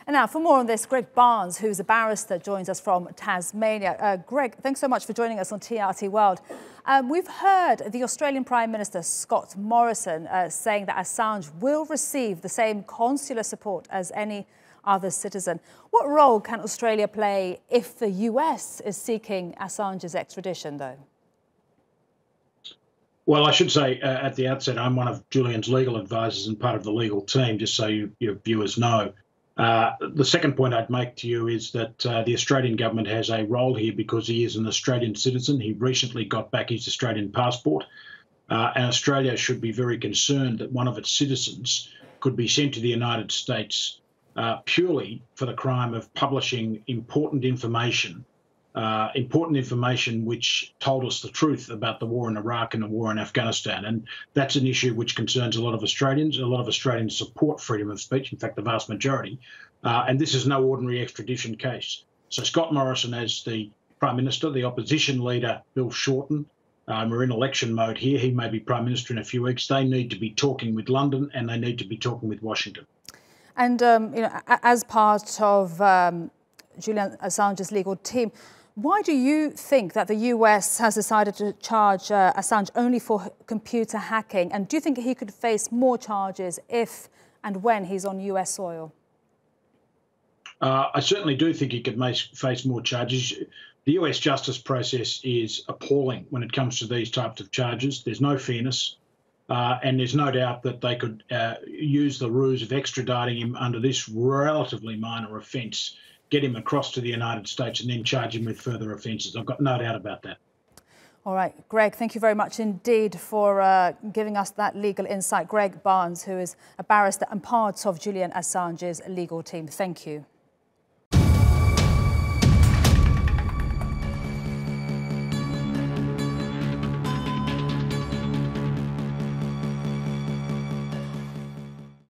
And now, for more on this, Greg Barnes, who's a barrister, joins us from Tasmania. Greg, thanks so much for joining us on TRT World. We've heard the Australian Prime Minister, Scott Morrison, saying that Assange will receive the same consular support as any other citizen. What role can Australia play if the US is seeking Assange's extradition, though? Well, I should say at the outset, I'm one of Julian's legal advisors and part of the legal team, just so your viewers know. The second point I'd make to you is that the Australian government has a role here because he is an Australian citizen. He recently got back his Australian passport, and Australia should be very concerned that one of its citizens could be sent to the United States purely for the crime of publishing important information which told us the truth about the war in Iraq and the war in Afghanistan. And that's an issue which concerns a lot of Australians. A lot of Australians support freedom of speech, in fact, the vast majority. And this is no ordinary extradition case. So Scott Morrison, as the Prime Minister, the opposition leader, Bill Shorten, we're in election mode here. He may be Prime Minister in a few weeks. They need to be talking with London and they need to be talking with Washington. And, as part of Julian Assange's legal team, why do you think that the US has decided to charge Assange only for computer hacking? And do you think he could face more charges if and when he's on US soil? I certainly do think he could face more charges. The US justice process is appalling when it comes to these types of charges. There's no fairness. And there's no doubt that they could use the ruse of extraditing him under this relatively minor offence, get him across to the United States and then charge him with further offences. I've got no doubt about that. All right, Greg, thank you very much indeed for giving us that legal insight. Greg Barnes, who is a barrister and part of Julian Assange's legal team. Thank you.